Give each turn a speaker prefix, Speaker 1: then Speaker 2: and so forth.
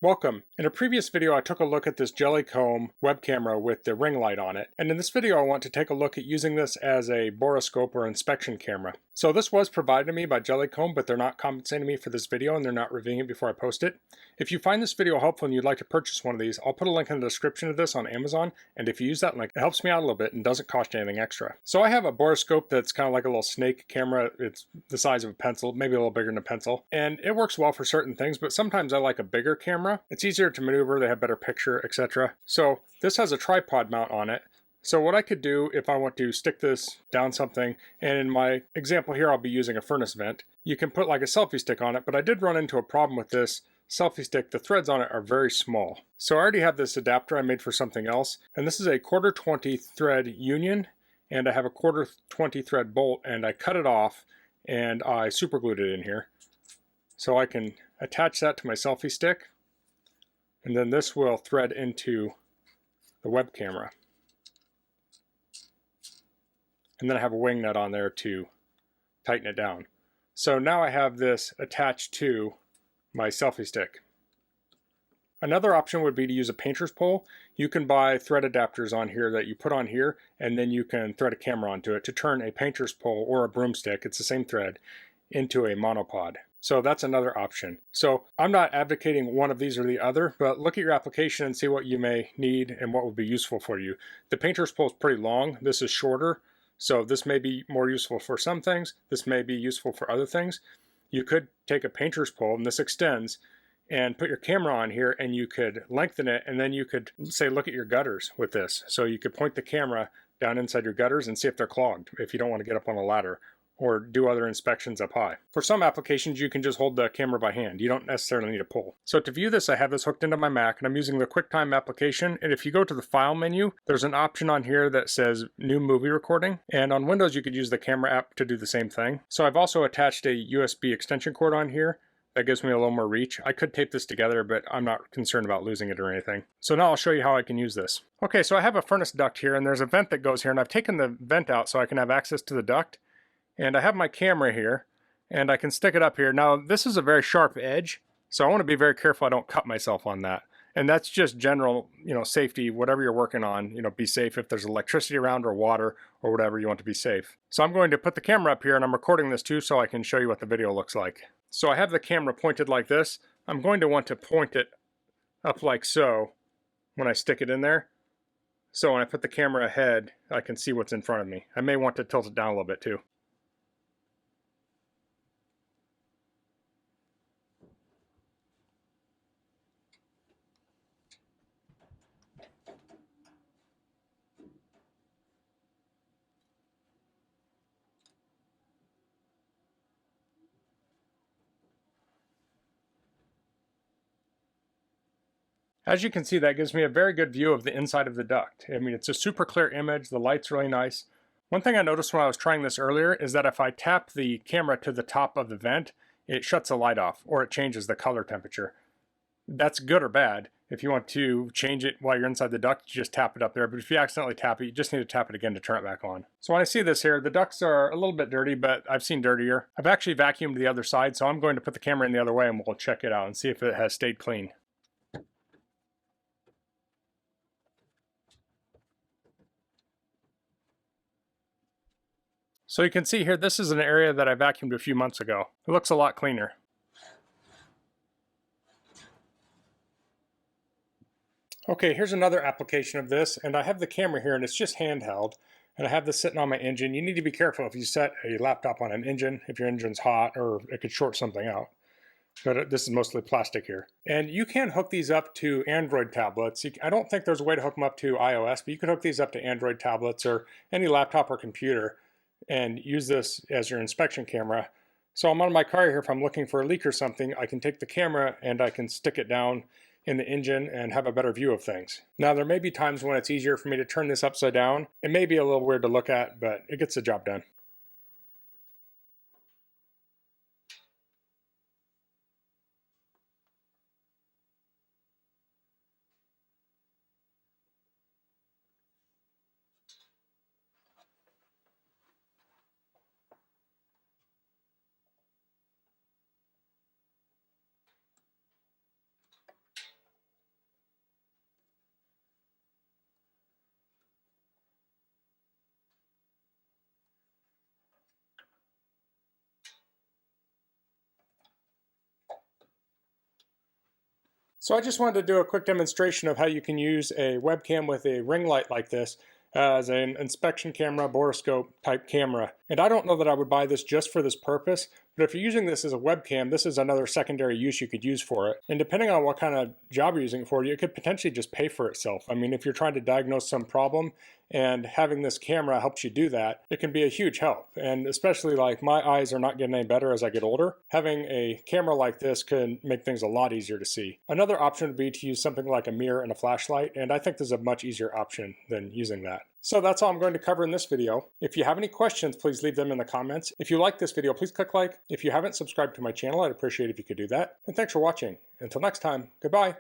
Speaker 1: Welcome. In a previous video I took a look at this Jellycomb web camera with the ring light on it, and in this video I want to take a look at using this as a Borescope or inspection camera. So this was provided to me by Jellycomb, but they're not compensating me for this video and they're not reviewing it before I post it. If you find this video helpful and you'd like to purchase one of these, I'll put a link in the description of this on Amazon, and if you use that link, it helps me out a little bit and doesn't cost you anything extra. So I have a Borescope that's kind of like a little snake camera. It's the size of a pencil, maybe a little bigger than a pencil, and it works well for certain things, but sometimes I like a bigger camera. It's easier to maneuver, they have better picture, etc. So this has a tripod mount on it. So what I could do if I want to stick this down something, and in my example here I'll be using a furnace vent, you can put like a selfie stick on it, but I did run into a problem with this selfie stick. The threads on it are very small. So I already have this adapter I made for something else, and this is a 1/4 20 thread union, and I have a 1/4 20 thread bolt, and I cut it off and I super glued it in here. So I can attach that to my selfie stick, and then this will thread into the web camera. And then I have a wing nut on there to tighten it down. So now I have this attached to my selfie stick. Another option would be to use a painter's pole. You can buy thread adapters on here that you put on here, and then you can thread a camera onto it to turn a painter's pole or a broomstick, it's the same thread, into a monopod. So that's another option. So I'm not advocating one of these or the other, but look at your application and see what you may need and what would be useful for you. The painter's pole is pretty long. This is shorter. So this may be more useful for some things. This may be useful for other things. You could take a painter's pole, and this extends, and put your camera on here, and you could lengthen it, and then you could say look at your gutters with this. So you could point the camera down inside your gutters and see if they're clogged if you don't want to get up on a ladder, or do other inspections up high. For some applications you can just hold the camera by hand. You don't necessarily need a pole. So to view this, I have this hooked into my Mac, and I'm using the QuickTime application, and if you go to the file menu, there's an option on here that says new movie recording, and on Windows you could use the camera app to do the same thing. So I've also attached a USB extension cord on here. That gives me a little more reach. I could tape this together, but I'm not concerned about losing it or anything. So now I'll show you how I can use this. Okay, so I have a furnace duct here, and there's a vent that goes here, and I've taken the vent out so I can have access to the duct. And I have my camera here, and I can stick it up here. Now, this is a very sharp edge, so I want to be very careful I don't cut myself on that. And that's just general, safety, whatever you're working on, be safe if there's electricity around or water or whatever, you want to be safe. So I'm going to put the camera up here, and I'm recording this too so I can show you what the video looks like. So I have the camera pointed like this. I'm going to want to point it up like so when I stick it in there. So when I put the camera ahead, I can see what's in front of me. I may want to tilt it down a little bit too. As you can see, that gives me a very good view of the inside of the duct. I mean, it's a super clear image, the light's really nice. One thing I noticed when I was trying this earlier is that if I tap the camera to the top of the vent, it shuts the light off, or it changes the color temperature. That's good or bad. If you want to change it while you're inside the duct, you just tap it up there, but if you accidentally tap it, you just need to tap it again to turn it back on. So when I see this here, the ducts are a little bit dirty, but I've seen dirtier. I've actually vacuumed the other side, so I'm going to put the camera in the other way and we'll check it out and see if it has stayed clean. So you can see here, this is an area that I vacuumed a few months ago. It looks a lot cleaner. Okay, here's another application of this, and I have the camera here and it's just handheld, and I have this sitting on my engine. You need to be careful if you set a laptop on an engine, if your engine's hot, or it could short something out. But this is mostly plastic here. And you can hook these up to Android tablets. I don't think there's a way to hook them up to iOS, but you can hook these up to Android tablets or any laptop or computer and use this as your inspection camera. So I'm on my car here, if I'm looking for a leak or something, I can take the camera and I can stick it down in the engine and have a better view of things. Now there may be times when it's easier for me to turn this upside down. It may be a little weird to look at, but it gets the job done. So I just wanted to do a quick demonstration of how you can use a webcam with a ring light like this as an inspection camera, borescope type camera. And I don't know that I would buy this just for this purpose, but if you're using this as a webcam, this is another secondary use you could use for it. And depending on what kind of job you're using it for, it could potentially just pay for itself. I mean, if you're trying to diagnose some problem and having this camera helps you do that, it can be a huge help. And especially like my eyes are not getting any better as I get older, having a camera like this can make things a lot easier to see. Another option would be to use something like a mirror and a flashlight, and I think this is a much easier option than using that. So that's all I'm going to cover in this video. If you have any questions, please leave them in the comments. If you like this video, please click like. If you haven't subscribed to my channel, I'd appreciate if you could do that. And thanks for watching. Until next time, goodbye.